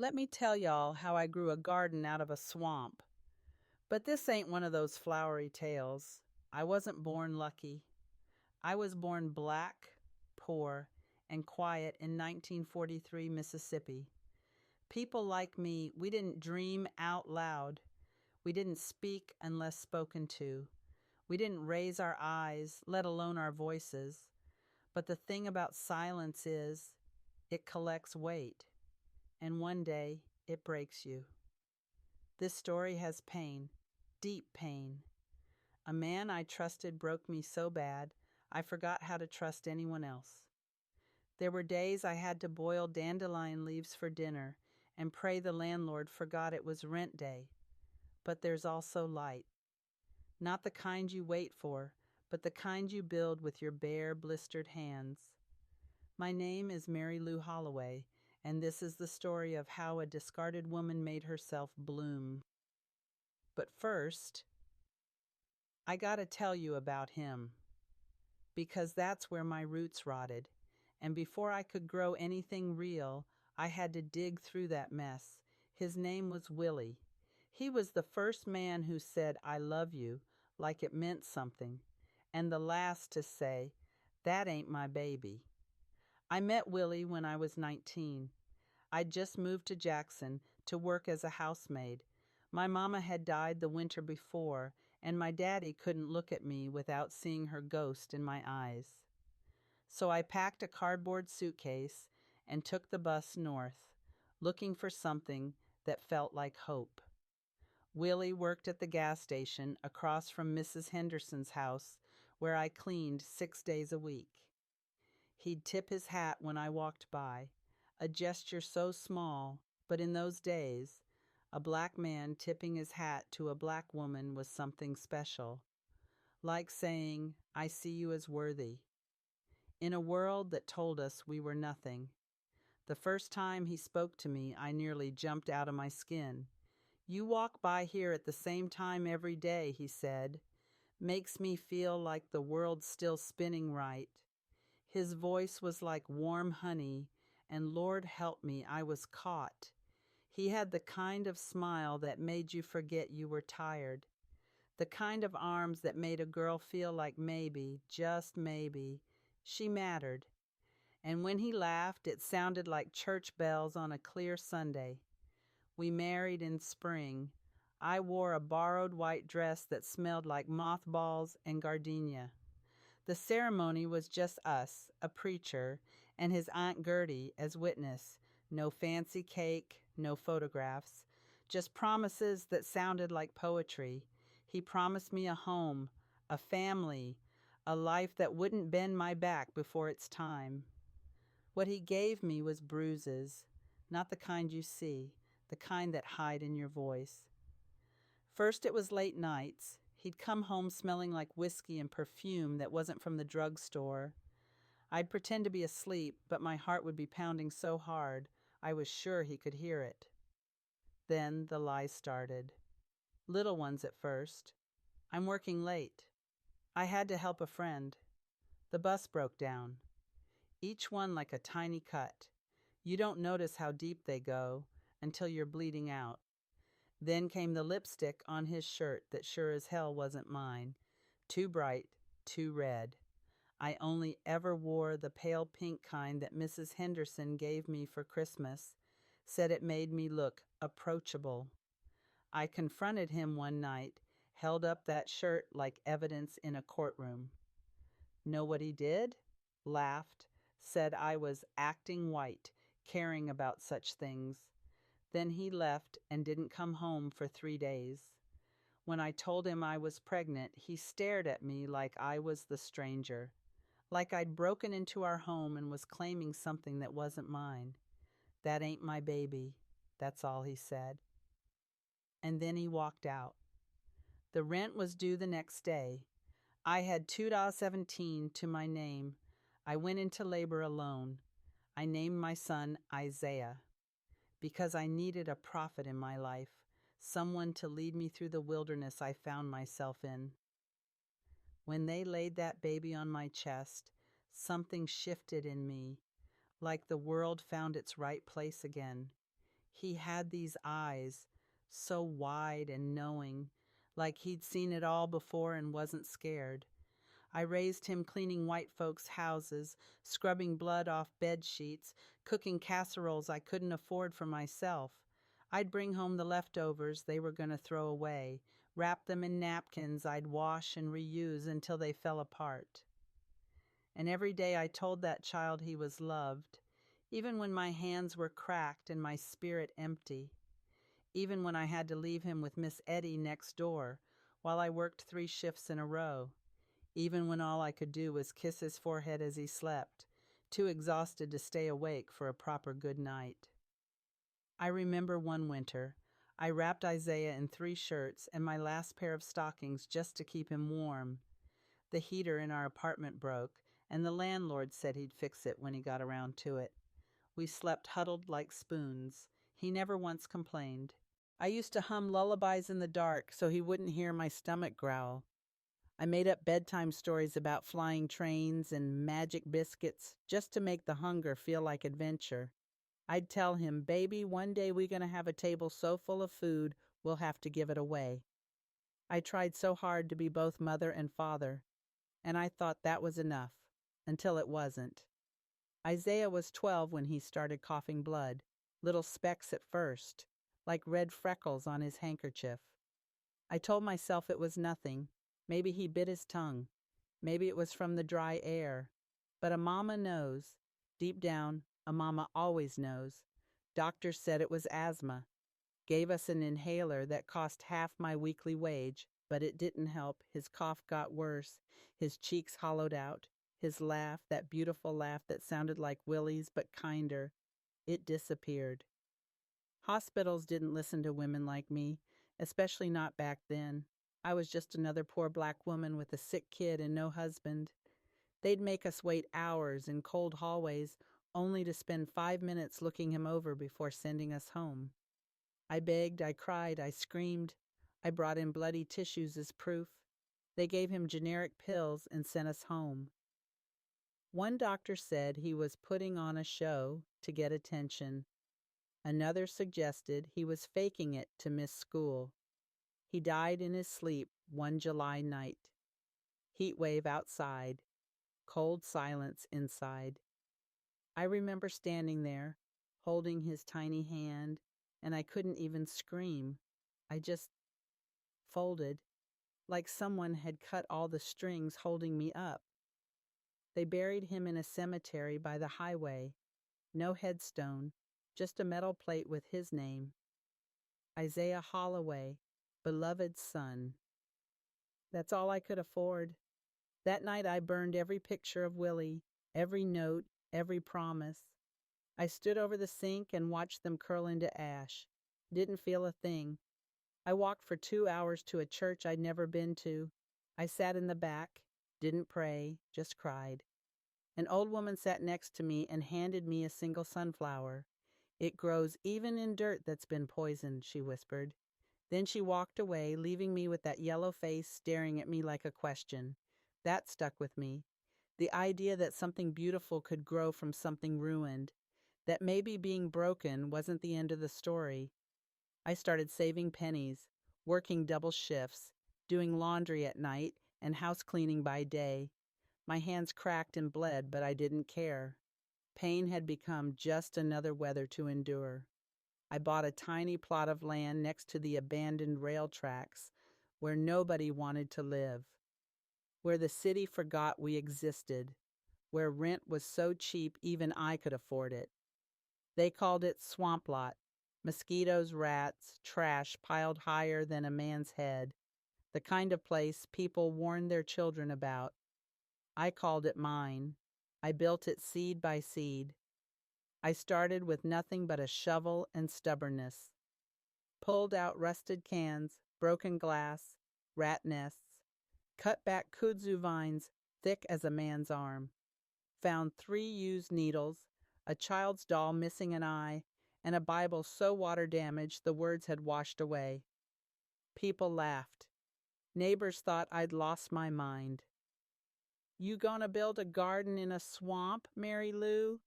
Let me tell y'all how I grew a garden out of a swamp. But this ain't one of those flowery tales. I wasn't born lucky. I was born black, poor, and quiet in 1943 Mississippi. People like me, we didn't dream out loud. We didn't speak unless spoken to. We didn't raise our eyes, let alone our voices. But the thing about silence is, it collects weight, and one day it breaks you. This story has pain, deep pain. A man I trusted broke me so bad, I forgot how to trust anyone else. There were days I had to boil dandelion leaves for dinner and pray the landlord forgot it was rent day. But there's also light. Not the kind you wait for, but the kind you build with your bare, blistered hands. My name is Lou Holloway, and this is the story of how a discarded woman made herself bloom. But first, I gotta tell you about him, because that's where my roots rotted, and before I could grow anything real, I had to dig through that mess. His name was Willie. He was the first man who said, "I love you," like it meant something, and the last to say, "That ain't my baby." I met Willie when I was 19. I'd just moved to Jackson to work as a housemaid. My mama had died the winter before, and my daddy couldn't look at me without seeing her ghost in my eyes. So I packed a cardboard suitcase and took the bus north, looking for something that felt like hope. Willie worked at the gas station across from Mrs. Henderson's house, where I cleaned 6 days a week. He'd tip his hat when I walked by, a gesture so small, but in those days, a black man tipping his hat to a black woman was something special, like saying, "I see you as worthy." In a world that told us we were nothing. The first time he spoke to me, I nearly jumped out of my skin. "You walk by here at the same time every day," he said. "Makes me feel like the world's still spinning right." His voice was like warm honey, and Lord help me, I was caught. He had the kind of smile that made you forget you were tired. The kind of arms that made a girl feel like maybe, just maybe, she mattered. And when he laughed, it sounded like church bells on a clear Sunday. We married in spring. I wore a borrowed white dress that smelled like mothballs and gardenia. The ceremony was just us, a preacher, and his Aunt Gertie as witness. No fancy cake, no photographs, just promises that sounded like poetry. He promised me a home, a family, a life that wouldn't bend my back before its time. What he gave me was bruises, not the kind you see, the kind that hide in your voice. First it was late nights. He'd come home smelling like whiskey and perfume that wasn't from the drugstore. I'd pretend to be asleep, but my heart would be pounding so hard I was sure he could hear it. Then the lies started. Little ones at first. "I'm working late. I had to help a friend. The bus broke down." Each one like a tiny cut. You don't notice how deep they go until you're bleeding out. Then came the lipstick on his shirt that sure as hell wasn't mine. Too bright, too red. I only ever wore the pale pink kind that Mrs. Henderson gave me for Christmas, said it made me look approachable. I confronted him one night, held up that shirt like evidence in a courtroom. Know what he did? Laughed, said I was acting white, caring about such things. Then he left and didn't come home for 3 days. When I told him I was pregnant, he stared at me like I was the stranger, like I'd broken into our home and was claiming something that wasn't mine. "That ain't my baby," that's all he said. And then he walked out. The rent was due the next day. I had $2.17 to my name. I went into labor alone. I named my son Isaiah, because I needed a prophet in my life, someone to lead me through the wilderness I found myself in. When they laid that baby on my chest, something shifted in me, like the world found its right place again. He had these eyes, so wide and knowing, like he'd seen it all before and wasn't scared. I raised him cleaning white folks' houses, scrubbing blood off bed sheets, cooking casseroles I couldn't afford for myself. I'd bring home the leftovers they were going to throw away, wrap them in napkins I'd wash and reuse until they fell apart. And every day I told that child he was loved, even when my hands were cracked and my spirit empty, even when I had to leave him with Miss Eddie next door while I worked 3 shifts in a row, even when all I could do was kiss his forehead as he slept, too exhausted to stay awake for a proper good night. I remember one winter, I wrapped Isaiah in 3 shirts and my last pair of stockings just to keep him warm. The heater in our apartment broke, and the landlord said he'd fix it when he got around to it. We slept huddled like spoons. He never once complained. I used to hum lullabies in the dark so he wouldn't hear my stomach growl. I made up bedtime stories about flying trains and magic biscuits just to make the hunger feel like adventure. I'd tell him, "Baby, one day we're going to have a table so full of food, we'll have to give it away." I tried so hard to be both mother and father, and I thought that was enough, until it wasn't. Isaiah was 12 when he started coughing blood, little specks at first, like red freckles on his handkerchief. I told myself it was nothing. Maybe he bit his tongue. Maybe it was from the dry air. But a mama knows. Deep down, a mama always knows. Doctors said it was asthma. Gave us an inhaler that cost half my weekly wage, but it didn't help. His cough got worse. His cheeks hollowed out. His laugh, that beautiful laugh that sounded like Willie's but kinder, it disappeared. Hospitals didn't listen to women like me, especially not back then. I was just another poor black woman with a sick kid and no husband. They'd make us wait hours in cold hallways only to spend 5 minutes looking him over before sending us home. I begged, I cried, I screamed. I brought in bloody tissues as proof. They gave him generic pills and sent us home. One doctor said he was putting on a show to get attention. Another suggested he was faking it to miss school. He died in his sleep one July night. Heat wave outside, cold silence inside. I remember standing there, holding his tiny hand, and I couldn't even scream. I just folded, like someone had cut all the strings holding me up. They buried him in a cemetery by the highway. No headstone, just a metal plate with his name. Isaiah Holloway, beloved son. That's all I could afford. That night I burned every picture of Willie, every note, every promise. I stood over the sink and watched them curl into ash. Didn't feel a thing. I walked for 2 hours to a church I'd never been to. I sat in the back, didn't pray, just cried. An old woman sat next to me and handed me a single sunflower. "It grows even in dirt that's been poisoned," she whispered. Then she walked away, leaving me with that yellow face staring at me like a question. That stuck with me. The idea that something beautiful could grow from something ruined. That maybe being broken wasn't the end of the story. I started saving pennies, working double shifts, doing laundry at night and house cleaning by day. My hands cracked and bled, but I didn't care. Pain had become just another weather to endure. I bought a tiny plot of land next to the abandoned rail tracks where nobody wanted to live, where the city forgot we existed, where rent was so cheap even I could afford it. They called it Swamp Lot. Mosquitoes, rats, trash piled higher than a man's head. The kind of place people warned their children about. I called it mine. I built it seed by seed. I started with nothing but a shovel and stubbornness. Pulled out rusted cans, broken glass, rat nests, cut back kudzu vines thick as a man's arm. Found 3 used needles, a child's doll missing an eye, and a Bible so water-damaged the words had washed away. People laughed. Neighbors thought I'd lost my mind. "You gonna build a garden in a swamp, Mary Lou?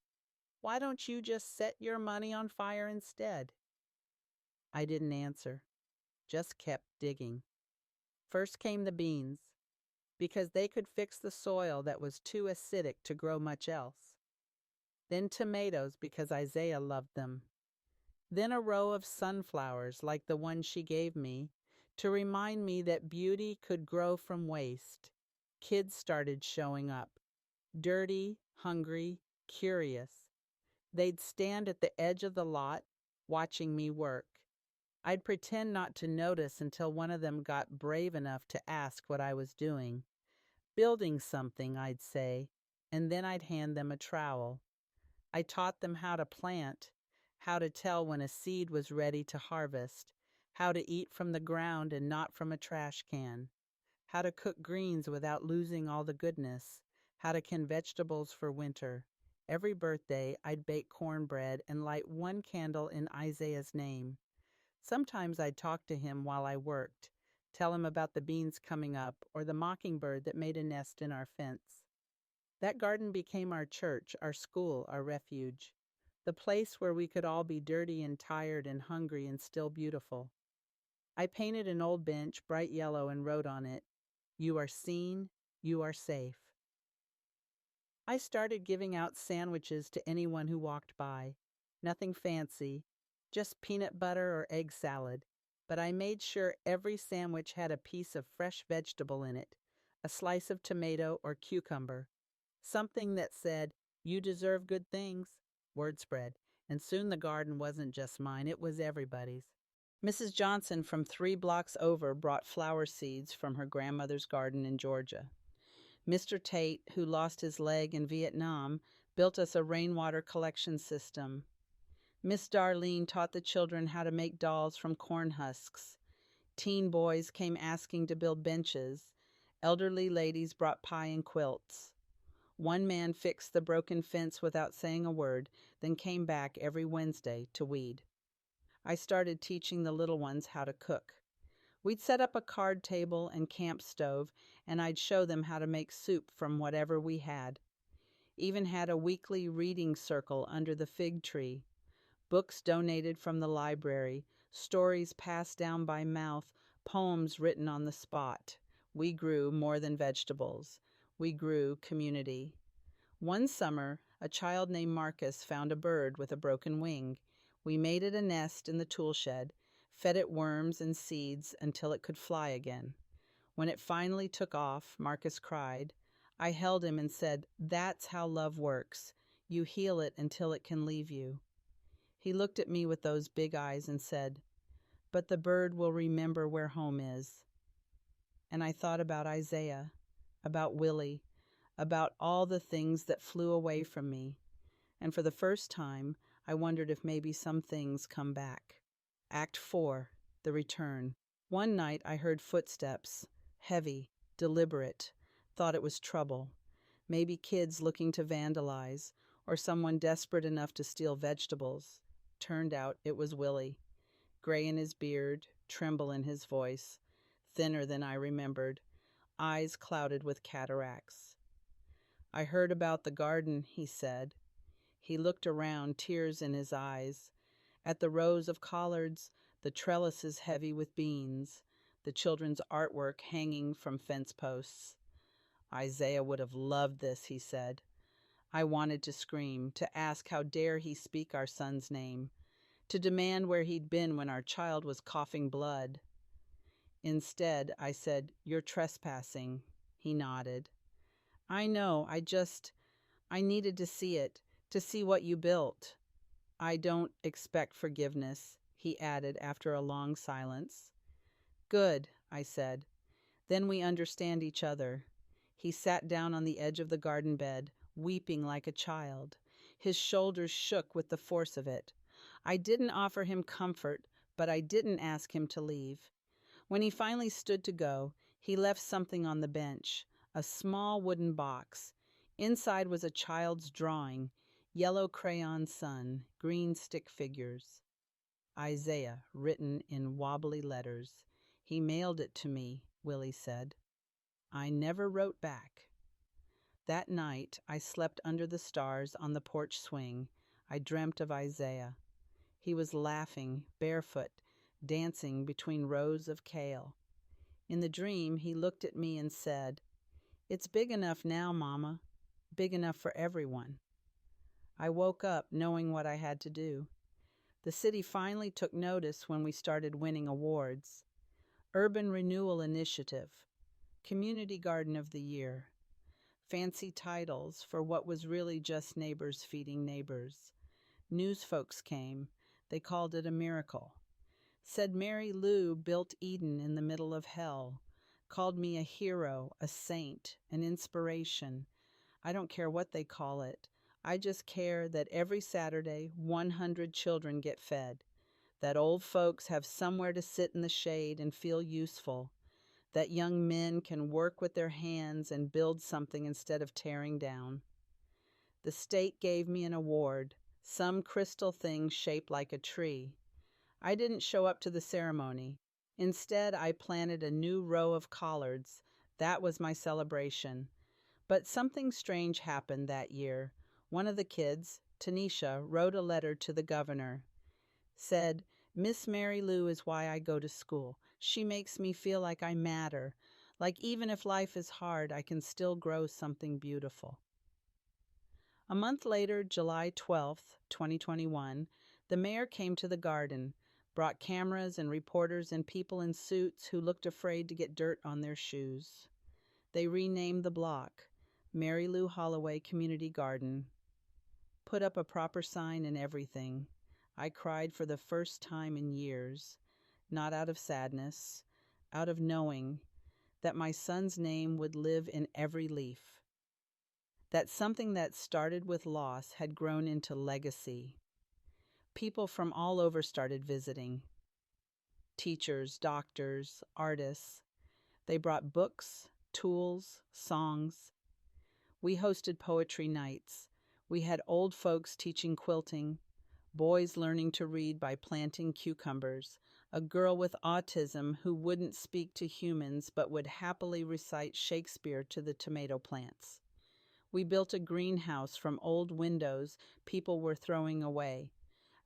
Why don't you just set your money on fire instead?" I didn't answer, just kept digging. First came the beans, because they could fix the soil that was too acidic to grow much else. Then tomatoes, because Isaiah loved them. Then a row of sunflowers like the one she gave me to remind me that beauty could grow from waste. Kids started showing up, dirty, hungry, curious. They'd stand at the edge of the lot, watching me work. I'd pretend not to notice until one of them got brave enough to ask what I was doing. Building something, I'd say, and then I'd hand them a trowel. I taught them how to plant, how to tell when a seed was ready to harvest, how to eat from the ground and not from a trash can, how to cook greens without losing all the goodness, how to can vegetables for winter. Every birthday, I'd bake cornbread and light one candle in Isaiah's name. Sometimes I'd talk to him while I worked, tell him about the beans coming up or the mockingbird that made a nest in our fence. That garden became our church, our school, our refuge, the place where we could all be dirty and tired and hungry and still beautiful. I painted an old bench bright yellow and wrote on it, "You are seen, you are safe." I started giving out sandwiches to anyone who walked by. Nothing fancy, just peanut butter or egg salad. But I made sure every sandwich had a piece of fresh vegetable in it, a slice of tomato or cucumber. Something that said, "You deserve good things." Word spread, and soon the garden wasn't just mine, it was everybody's. Mrs. Johnson from 3 blocks over brought flower seeds from her grandmother's garden in Georgia. Mr. Tate, who lost his leg in Vietnam, built us a rainwater collection system. Miss Darlene taught the children how to make dolls from corn husks. Teen boys came asking to build benches. Elderly ladies brought pie and quilts. One man fixed the broken fence without saying a word, then came back every Wednesday to weed. I started teaching the little ones how to cook. We'd set up a card table and camp stove, and I'd show them how to make soup from whatever we had. Even had a weekly reading circle under the fig tree. Books donated from the library, stories passed down by mouth, poems written on the spot. We grew more than vegetables. We grew community. One summer, a child named Marcus found a bird with a broken wing. We made it a nest in the tool shed, fed it worms and seeds until it could fly again. When it finally took off, Marcus cried. I held him and said, "That's how love works. You heal it until it can leave you." He looked at me with those big eyes and said, "But the bird will remember where home is." And I thought about Isaiah, about Willie, about all the things that flew away from me. And for the first time, I wondered if maybe some things come back. Act 4, The Return. One night I heard footsteps, heavy, deliberate, thought it was trouble. Maybe kids looking to vandalize, or someone desperate enough to steal vegetables. Turned out it was Willie. Gray in his beard, tremble in his voice, thinner than I remembered, eyes clouded with cataracts. I heard about the garden, he said. He looked around, tears in his eyes, at the rows of collards, the trellises heavy with beans, the children's artwork hanging from fence posts. Isaiah would have loved this, he said. I wanted to scream, to ask how dare he speak our son's name, to demand where he'd been when our child was coughing blood. Instead, I said, "You're trespassing." He nodded. "I know, I needed to see it, to see what you built." "I don't expect forgiveness," he added after a long silence. "Good," I said. "Then we understand each other." He sat down on the edge of the garden bed, weeping like a child. His shoulders shook with the force of it. I didn't offer him comfort, but I didn't ask him to leave. When he finally stood to go, he left something on the bench, a small wooden box. Inside was a child's drawing, yellow crayon sun, green stick figures. Isaiah, written in wobbly letters. He mailed it to me, Willie said. I never wrote back. That night, I slept under the stars on the porch swing. I dreamt of Isaiah. He was laughing, barefoot, dancing between rows of kale. In the dream, he looked at me and said, "It's big enough now, Mama. Big enough for everyone." I woke up knowing what I had to do. The city finally took notice when we started winning awards. Urban Renewal Initiative, Community Garden of the Year, fancy titles for what was really just neighbors feeding neighbors. News folks came. They called it a miracle. Said Mary Lou built Eden in the middle of hell. Called me a hero, a saint, an inspiration. I don't care what they call it. I just care that every Saturday 100 children get fed, that old folks have somewhere to sit in the shade and feel useful, that young men can work with their hands and build something instead of tearing down. The state gave me an award, some crystal thing shaped like a tree. I didn't show up to the ceremony. Instead, I planted a new row of collards. That was my celebration. But something strange happened that year. One of the kids, Tanisha, wrote a letter to the governor. Said, "Miss Mary Lou is why I go to school. She makes me feel like I matter. Like even if life is hard, I can still grow something beautiful." A month later, July 12th, 2021, the mayor came to the garden, brought cameras and reporters and people in suits who looked afraid to get dirt on their shoes. They renamed the block Mary Lou Holloway Community Garden. Put up a proper sign and everything. I cried for the first time in years, not out of sadness, out of knowing that my son's name would live in every leaf, that something that started with loss had grown into legacy. People from all over started visiting. Teachers, doctors, artists. They brought books, tools, songs. We hosted poetry nights. We had old folks teaching quilting, boys learning to read by planting cucumbers, a girl with autism who wouldn't speak to humans but would happily recite Shakespeare to the tomato plants. We built a greenhouse from old windows people were throwing away,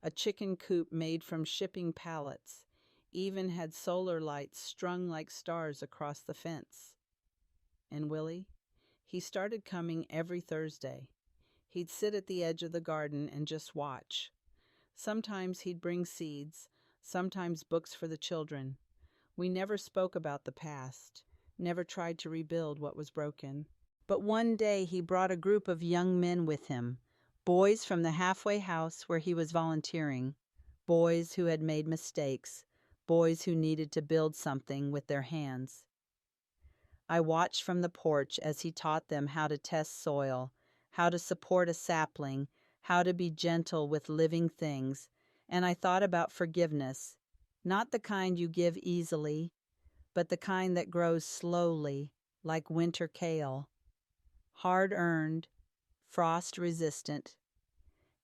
a chicken coop made from shipping pallets, even had solar lights strung like stars across the fence. And Willie? He started coming every Thursday. He'd sit at the edge of the garden and just watch. Sometimes he'd bring seeds, sometimes books for the children. We never spoke about the past, never tried to rebuild what was broken. But one day he brought a group of young men with him, boys from the halfway house where he was volunteering, boys who had made mistakes, boys who needed to build something with their hands. I watched from the porch as he taught them how to test soil, how to support a sapling, how to be gentle with living things, and I thought about forgiveness, not the kind you give easily, but the kind that grows slowly, like winter kale, hard-earned, frost-resistant.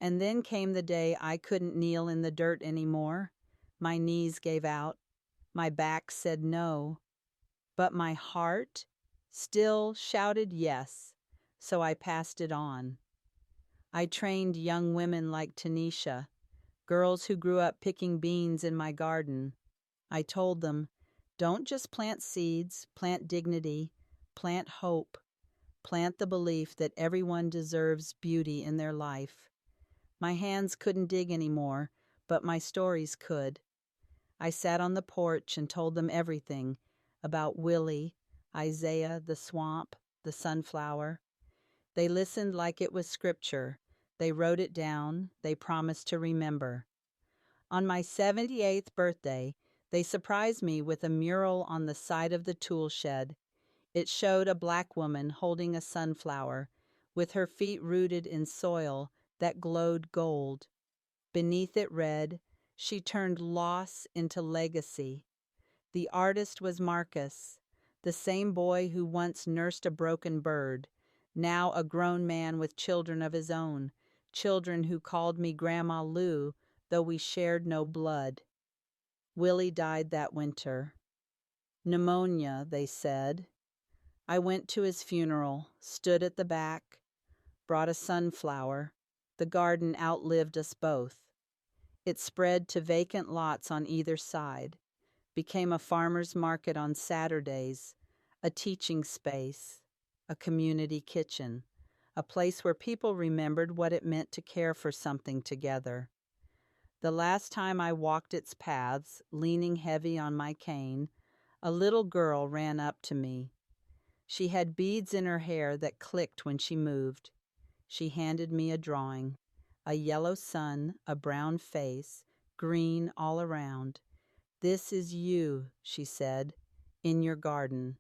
And then came the day I couldn't kneel in the dirt anymore. My knees gave out. My back said no. But my heart still shouted yes, so I passed it on. I trained young women like Tanisha, girls who grew up picking beans in my garden. I told them, don't just plant seeds, plant dignity, plant hope, plant the belief that everyone deserves beauty in their life. My hands couldn't dig anymore, but my stories could. I sat on the porch and told them everything about Willie, Isaiah, the swamp, the sunflower. They listened like it was scripture. They wrote it down. They promised to remember. On my 78th birthday, they surprised me with a mural on the side of the tool shed. It showed a black woman holding a sunflower, with her feet rooted in soil that glowed gold. Beneath it read, "She turned loss into legacy." The artist was Marcus, the same boy who once nursed a broken bird, now a grown man with children of his own, children who called me Grandma Lou, though we shared no blood. Willie died that winter. Pneumonia, they said. I went to his funeral, stood at the back, brought a sunflower. The garden outlived us both. It spread to vacant lots on either side, became a farmer's market on Saturdays, a teaching space, a community kitchen, a place where people remembered what it meant to care for something together. The last time I walked its paths, leaning heavy on my cane, a little girl ran up to me. She had beads in her hair that clicked when she moved. She handed me a drawing, a yellow sun, a brown face, green all around. "This is you," she said, "in your garden."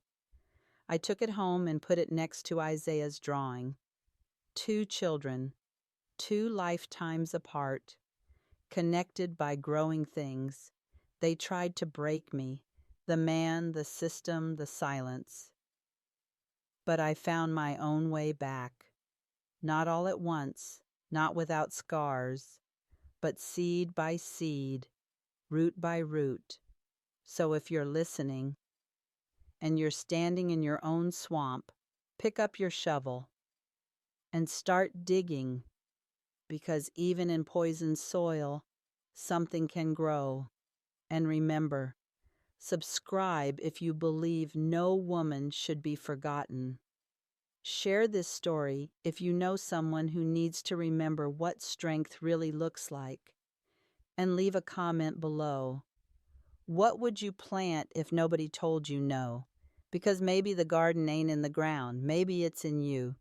I took it home and put it next to Isaiah's drawing. Two children, 2 lifetimes apart, connected by growing things. They tried to break me, the man, the system, the silence. But I found my own way back. Not all at once, not without scars, but seed by seed, root by root. So if you're listening and you're standing in your own swamp, pick up your shovel and start digging, because even in poisoned soil, something can grow. And remember, subscribe if you believe no woman should be forgotten. Share this story if you know someone who needs to remember what strength really looks like. And leave a comment below. What would you plant if nobody told you no? Because maybe the garden ain't in the ground. Maybe it's in you.